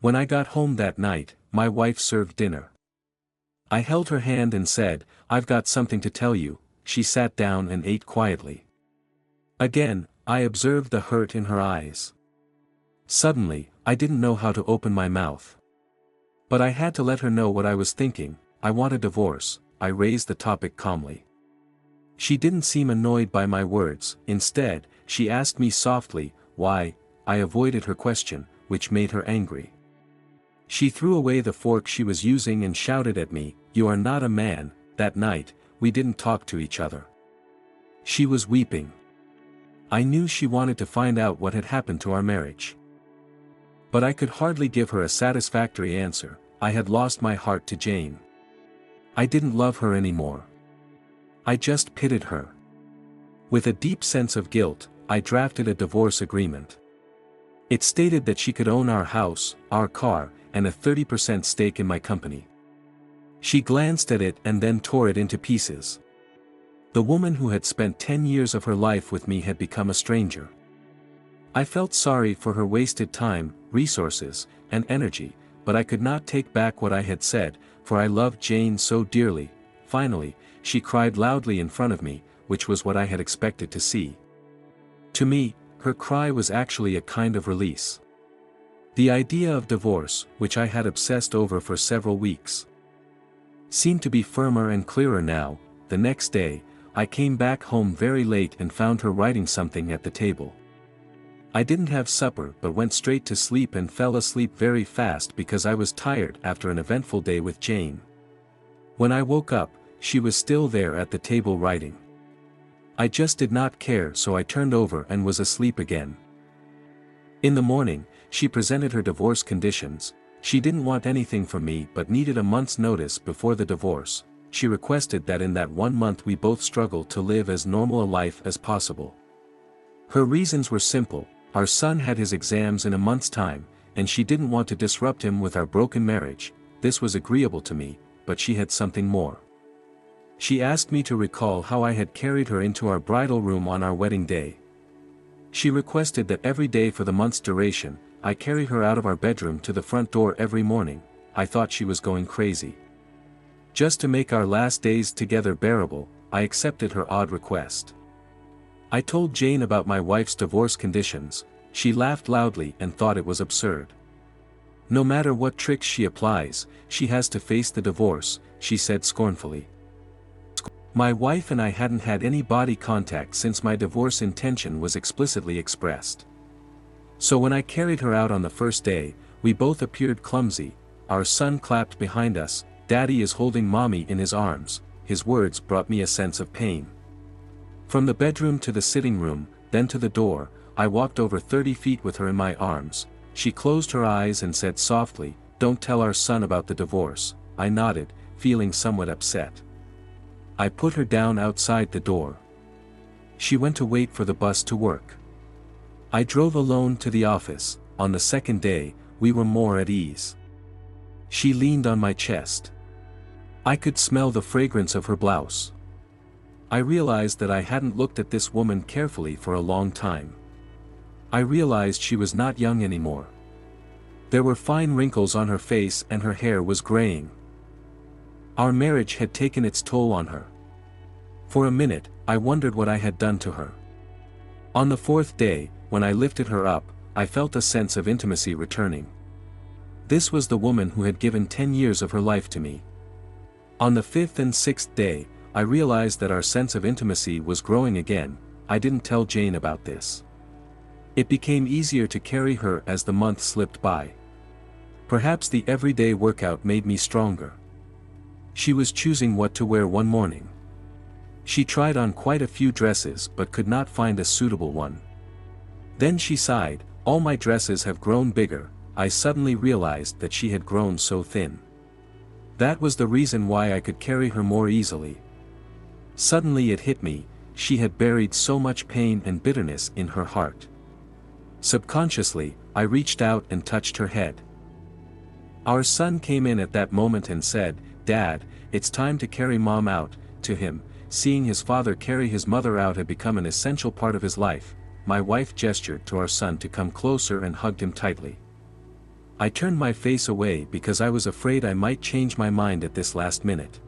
When I got home that night, my wife served dinner. I held her hand and said, "I've got something to tell you." She sat down and ate quietly. Again, I observed the hurt in her eyes. Suddenly, I didn't know how to open my mouth. But I had to let her know what I was thinking. "I want a divorce," I raised the topic calmly. She didn't seem annoyed by my words. Instead, she asked me softly, "Why?" I avoided her question, which made her angry. She threw away the fork she was using and shouted at me, "You are not a man." That night, we didn't talk to each other. She was weeping. I knew she wanted to find out what had happened to our marriage. But I could hardly give her a satisfactory answer. I had lost my heart to Jane. I didn't love her anymore. I just pitied her. With a deep sense of guilt, I drafted a divorce agreement. It stated that she could own our house, our car, and a 30% stake in my company. She glanced at it and then tore it into pieces. The woman who had spent 10 years of her life with me had become a stranger. I felt sorry for her wasted time, resources, and energy, but I could not take back what I had said, for I loved Jane so dearly. Finally, she cried loudly in front of me, which was what I had expected to see. To me, her cry was actually a kind of release. The idea of divorce, which I had obsessed over for several weeks, seemed to be firmer and clearer now. The next day, I came back home very late and found her writing something at the table. I didn't have supper but went straight to sleep and fell asleep very fast because I was tired after an eventful day with Jane. When I woke up, she was still there at the table writing. I just did not care, so I turned over and was asleep again. In the morning, she presented her divorce conditions. She didn't want anything from me but needed a month's notice before the divorce. She requested that in that 1 month we both struggle to live as normal a life as possible. Her reasons were simple. Our son had his exams in a month's time, and she didn't want to disrupt him with our broken marriage. This was agreeable to me, but she had something more. She asked me to recall how I had carried her into our bridal room on our wedding day. She requested that every day for the month's duration, I carry her out of our bedroom to the front door every morning. I thought she was going crazy. Just to make our last days together bearable, I accepted her odd request. I told Jane about my wife's divorce conditions. She laughed loudly and thought it was absurd. "No matter what tricks she applies, she has to face the divorce," she said scornfully. My wife and I hadn't had any body contact since my divorce intention was explicitly expressed. So when I carried her out on the first day, we both appeared clumsy. Our son clapped behind us. "Daddy is holding mommy in his arms." His words brought me a sense of pain. From the bedroom to the sitting room, then to the door, I walked over 30 feet with her in my arms. She closed her eyes and said softly, "Don't tell our son about the divorce." I nodded, feeling somewhat upset. I put her down outside the door. She went to wait for the bus to work. I drove alone to the office. On the second day, we were more at ease. She leaned on my chest. I could smell the fragrance of her blouse. I realized that I hadn't looked at this woman carefully for a long time. I realized she was not young anymore. There were fine wrinkles on her face and her hair was graying. Our marriage had taken its toll on her. For a minute, I wondered what I had done to her. On the fourth day, when I lifted her up, I felt a sense of intimacy returning. This was the woman who had given 10 years of her life to me. On the fifth and sixth day, I realized that our sense of intimacy was growing again. I didn't tell Jane about this. It became easier to carry her as the months slipped by. Perhaps the everyday workout made me stronger. She was choosing what to wear one morning. She tried on quite a few dresses but could not find a suitable one. Then she sighed, "All my dresses have grown bigger." I suddenly realized that she had grown so thin. That was the reason why I could carry her more easily. Suddenly it hit me, she had buried so much pain and bitterness in her heart. Subconsciously, I reached out and touched her head. Our son came in at that moment and said, "Dad, it's time to carry Mom out." To him, seeing his father carry his mother out had become an essential part of his life. My wife gestured to our son to come closer and hugged him tightly. I turned my face away because I was afraid I might change my mind at this last minute.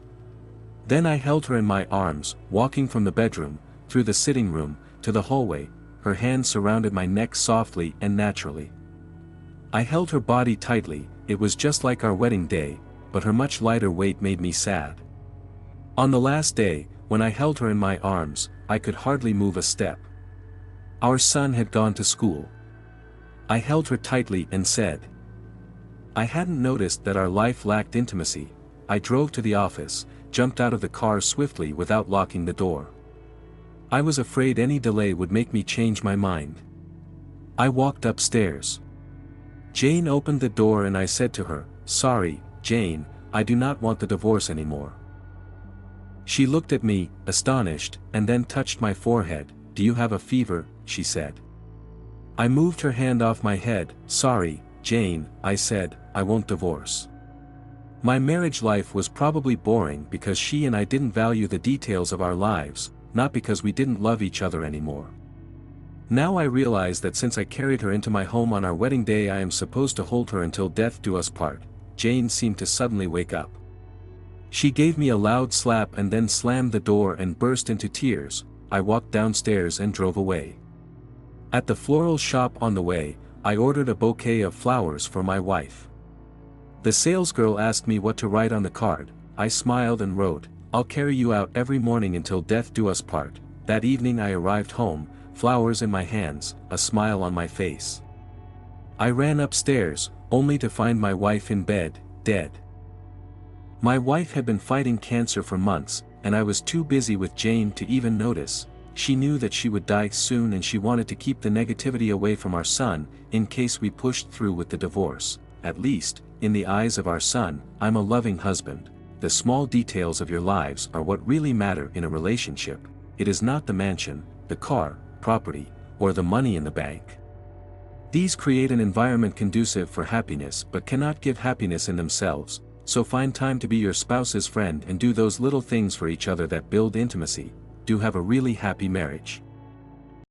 Then I held her in my arms, walking from the bedroom, through the sitting room, to the hallway. Her hands surrounded my neck softly and naturally. I held her body tightly. It was just like our wedding day, but her much lighter weight made me sad. On the last day, when I held her in my arms, I could hardly move a step. Our son had gone to school. I held her tightly and said, I hadn't noticed that our life lacked intimacy. I drove to the office, jumped out of the car swiftly without locking the door. I was afraid any delay would make me change my mind. I walked upstairs. Jane opened the door and I said to her, Sorry, Jane, I do not want the divorce anymore. She looked at me, astonished, and then touched my forehead. Do you have a fever? She said. I moved her hand off my head. Sorry, Jane, I said, I won't divorce. My marriage life was probably boring because she and I didn't value the details of our lives, not because we didn't love each other anymore. Now I realize that since I carried her into my home on our wedding day, I am supposed to hold her until death do us part. Jane seemed to suddenly wake up. She gave me a loud slap and then slammed the door and burst into tears. I walked downstairs and drove away. At the floral shop on the way, I ordered a bouquet of flowers for my wife. The salesgirl asked me what to write on the card. I smiled and wrote, I'll carry you out every morning until death do us part. That evening I arrived home, flowers in my hands, a smile on my face. I ran upstairs, only to find my wife in bed, dead. My wife had been fighting cancer for months, and I was too busy with Jane to even notice. She knew that she would die soon and she wanted to keep the negativity away from our son, in case we pushed through with the divorce. At least, in the eyes of our son, I'm a loving husband. The small details of your lives are what really matter in a relationship. It is not the mansion, the car, property, or the money in the bank. These create an environment conducive for happiness but cannot give happiness in themselves, so find time to be your spouse's friend and do those little things for each other that build intimacy. Do have a really happy marriage.